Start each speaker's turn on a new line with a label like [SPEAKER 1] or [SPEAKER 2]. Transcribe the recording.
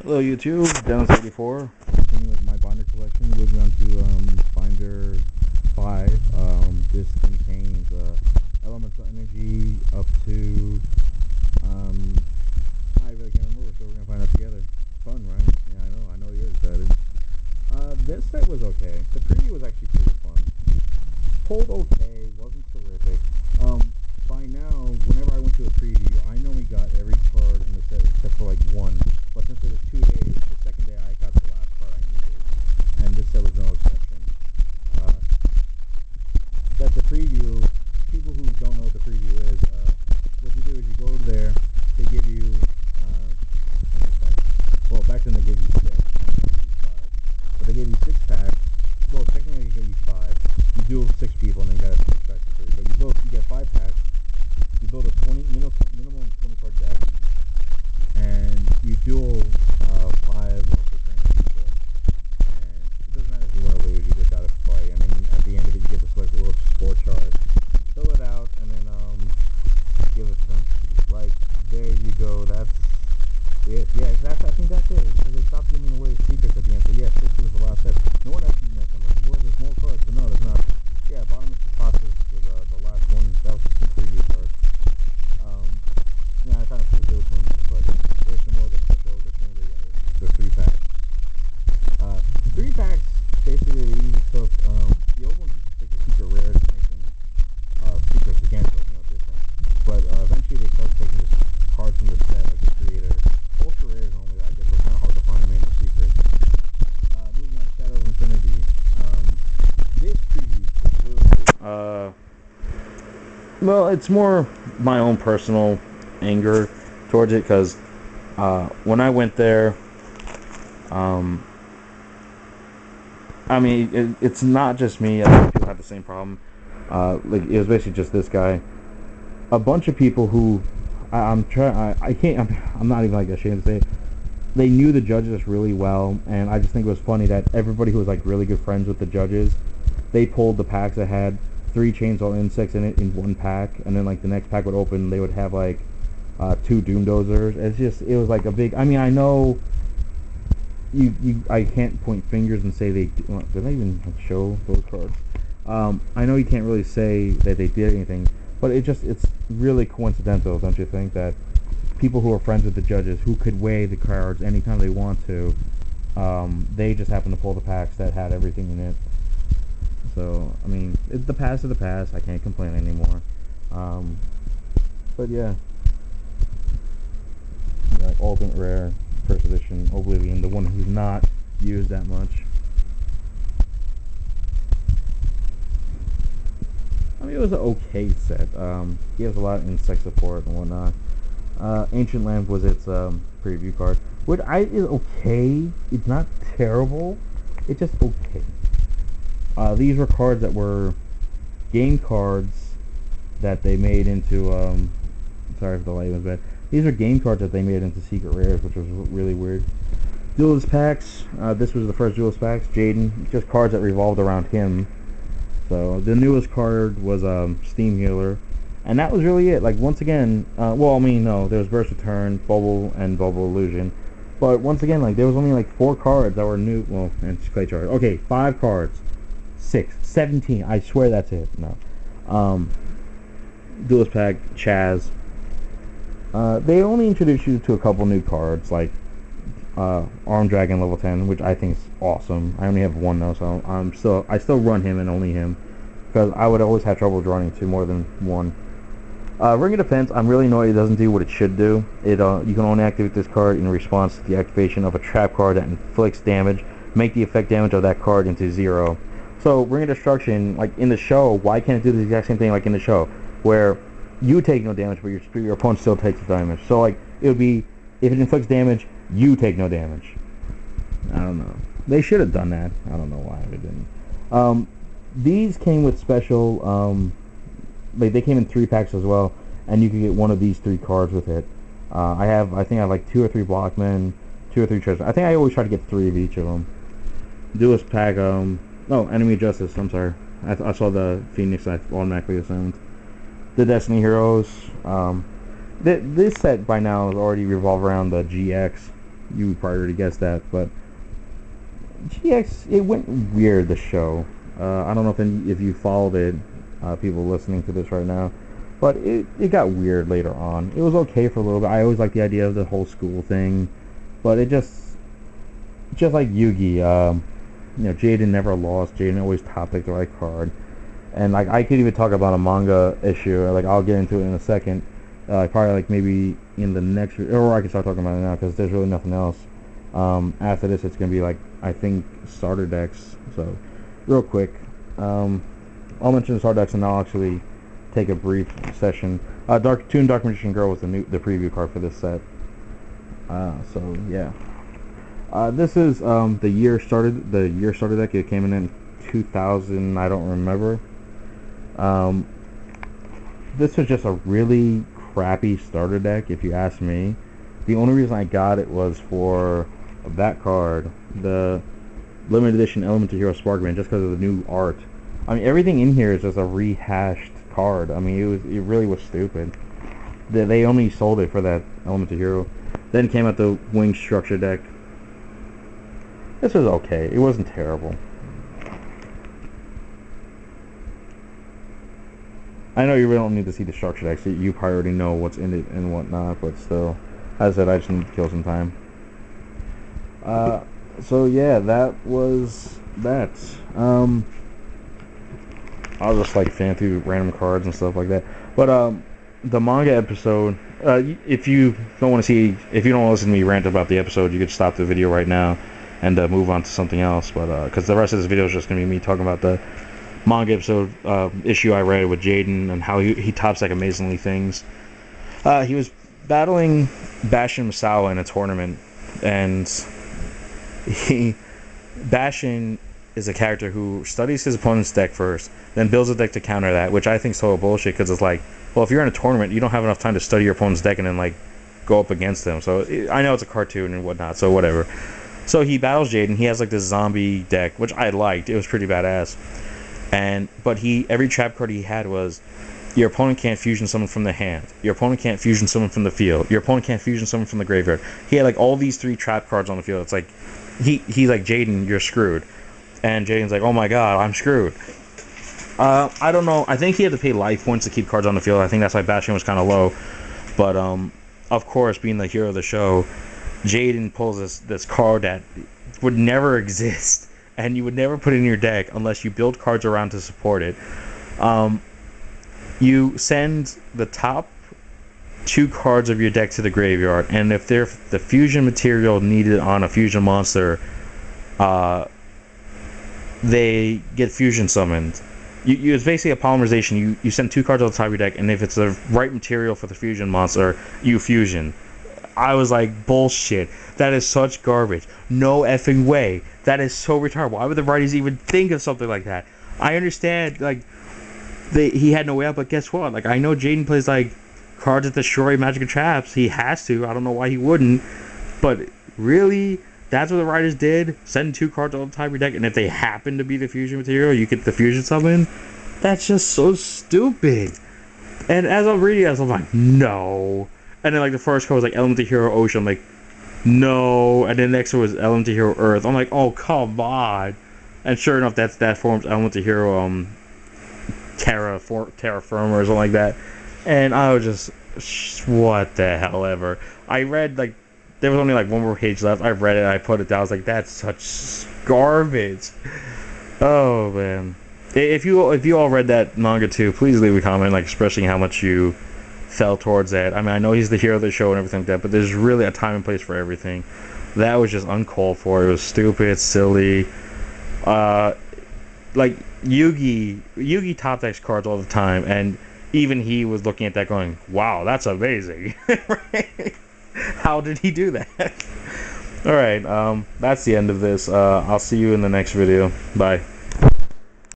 [SPEAKER 1] Hello YouTube, Dennis84. Continuing with my binder collection, moving on to binder 5. This contains elemental energy up to I really can't remember, so we're gonna find out together. Fun, right? Yeah, I know you're excited. This set was okay. The preview was actually pretty fun. Pulled okay, wasn't terrific. By now, whenever I went to a preview, I normally got every card in the set except for like one. But since it was 2 days, the second day I got the last card I needed, and this set was no exception. Uh, that's a preview. People who don't know what the preview is, what you do is you go there, they give you, well, back then they gave you 6, now they give you 5. But they gave you 6 packs. Well, technically they gave you 5. You duel 6 people, and then you got 6 packs to 3. But you get 5 packs. You build a minimum 20 card deck, and you duel 5 or 6 random people. And it doesn't matter if you win or lose, you just gotta play. And then at the end of it, you get to select a little score chart, fill it out, and then give it to them. Like, there you go. That's it. Yeah, I think that's it. Because they stopped giving away secrets at the end. So yeah, 60 was the last set. No one actually missed them. Like, there's more cards, but no, there's not. Yeah, bottom is the process with the last one. That was just the preview card. Yeah, I kind of flew through this one, but there's some more of the special editions. The 3 packs. The 3 packs basically took the old ones used to take the secret rares and make them secrets again, but different. But eventually they started taking just cards from the set, like the creator. Ultra rares only, I guess, were kind of hard to find them in the secrets. Moving on to Shadow of Infinity. This preview was really well, it's more my own personal anger towards it, because when I went there, I mean, it's not just me. Other people have the same problem. Like, it was basically just this guy. A bunch of people who I'm trying. I can't. I'm not even like ashamed to say it. They knew the judges really well, and I just think it was funny that everybody who was like really good friends with the judges, they pulled the packs that had 3 chainsaw insects in it in one pack, and then like the next pack would open, they would have like 2 doom dozers. It was like a big. I mean, I know I can't point fingers and say they did they even show those cards. I know you can't really say that they did anything, but it's really coincidental, don't you think, that people who are friends with the judges, who could weigh the cards anytime they want to, they just happen to pull the packs that had everything in it. So, I mean, the past is the past. I can't complain anymore. But yeah. Like Ultimate Rare, First Edition, Oblivion, the one who's not used that much. I mean, it was an okay set. He has a lot of insect support and whatnot. Ancient Lamp was its preview card, which is okay. It's not terrible. It's just okay. These were cards that were game cards that they made into. Sorry if the light was bad. These are game cards that they made into secret rares, which was really weird. Duelist packs. This was the first Duelist packs. Jaden, just cards that revolved around him. So the newest card was Steam Healer, and that was really it. Like, once again, well, I mean, no, there was Burst Return, Bubble, and Bubble Illusion. But once again, like, there was only like 4 cards that were new. Well, and Clay Charge. Okay, 5 cards. 6, 17. I swear that's it. No. Duelist pack, Chaz. They only introduced you to a couple new cards, like Arm Dragon level 10, which I think is awesome. I only have one though, so I still run him and only him, because I would always have trouble running to more than one. Ring of Defense, I'm really annoyed it doesn't do what it should do. You can only activate this card in response to the activation of a trap card that inflicts damage. Make the effect damage of that card into 0. So Ring of Destruction, like in the show, why can't it do the exact same thing like in the show, where you take no damage, but your opponent still takes the damage? So like, it would be, if it inflicts damage, you take no damage. I don't know. They should have done that. I don't know why they didn't. These came with special, like, they came in 3 packs as well, and you could get one of these 3 cards with it. I think I have like 2 or 3 Blockmen, 2 or 3 treasures. I think I always try to get 3 of each of them. Duelist pack, no, Enemy of Justice, I'm sorry. I saw the Phoenix, I automatically assumed. The Destiny Heroes. This set by now is already revolved around the GX. you probably already guessed that, but GX, it went weird, the show. I don't know if you followed it, people listening to this right now, but it got weird later on. It was okay for a little bit. I always liked the idea of the whole school thing, but it just like Yugi, Jaden never lost. Jaden always top picked the right card. And like I could even talk about a manga issue. Like I'll get into it in a second. Probably like maybe in the next, or I can start talking about it now because there's really nothing else. After this, it's gonna be like I think starter decks. So real quick, I'll mention the starter decks and I'll actually take a brief session. Dark Magician Girl was the preview card for this set. So yeah. This is the year starter deck. It came in 2000. I don't remember. This was just a really crappy starter deck, if you ask me. The only reason I got it was for that card, the limited edition Elemental Hero Sparkman, just because of the new art. I mean, everything in here is just a rehashed card. I mean, it really was stupid. They only sold it for that Elemental Hero. Then came out the Wing Structure deck. This was okay. It wasn't terrible. I know you really don't need to see the structure deck, so you probably already know what's in it and whatnot, but still, as I said, I just need to kill some time. So yeah, that was that. I'll just like fan through random cards and stuff like that. But the manga episode, if you don't want to listen to me rant about the episode, you could stop the video right now and move on to something else. But because the rest of this video is just gonna be me talking about the manga episode issue I read with Jaden and how he tops like amazingly things. He was battling Bashin Misawa in a tournament, and Bashin is a character who studies his opponent's deck first, then builds a deck to counter that, which I think is total bullshit, because it's like, well, if you're in a tournament, you don't have enough time to study your opponent's deck and then like go up against them. So I know it's a cartoon and whatnot, so whatever. So he battles Jaden. He has like this zombie deck, which I liked. It was pretty badass. But every trap card he had was, your opponent can't fusion summon from the hand. Your opponent can't fusion summon from the field. Your opponent can't fusion summon from the graveyard. He had like all these 3 trap cards on the field. It's like he's like, Jaden, you're screwed. And Jaden's like, oh my god, I'm screwed. I don't know. I think he had to pay life points to keep cards on the field. I think that's why Bastion was kind of low. But of course, being the hero of the show, Jaden pulls this card that would never exist, and you would never put it in your deck unless you build cards around to support it. You send the top 2 cards of your deck to the graveyard, and if they're the fusion material needed on a fusion monster, they get fusion summoned. It's basically a polymerization. You send 2 cards on the top of your deck, and if it's the right material for the fusion monster, you fusion. I was like, bullshit. That is such garbage. No effing way. That is so retarded. Why would the writers even think of something like that? I understand, like, he had no way out, but guess what? Like, I know Jaden plays, like, cards that destroy magic and traps. He has to. I don't know why he wouldn't. But, really? That's what the writers did? Send 2 cards all the time your deck, and if they happen to be the fusion material, you get the fusion summon? That's just so stupid. And as I'm reading this, I'm like, no. And then, like, the first card was, like, Elemental Hero Ocean. I'm like, no. And then next one was Elemental Hero Earth. I'm like, oh, come on. And sure enough, that forms Elemental Hero, Terra Firma or something like that. And I was just, what the hell ever. I read, like, there was only, like, 1 more page left. I read it, I put it down. I was like, that's such garbage. Oh, man. If you all read that manga, too, please leave a comment, like, expressing how much you felt towards that. I mean, I know he's the hero of the show and everything like that, but there's really a time and place for everything. That was just uncalled for. It was stupid, silly. Like, Yugi top decks cards all the time, and even he was looking at that going, wow, that's amazing. Right? How did he do that? Alright, that's the end of this. I'll see you in the next video. Bye.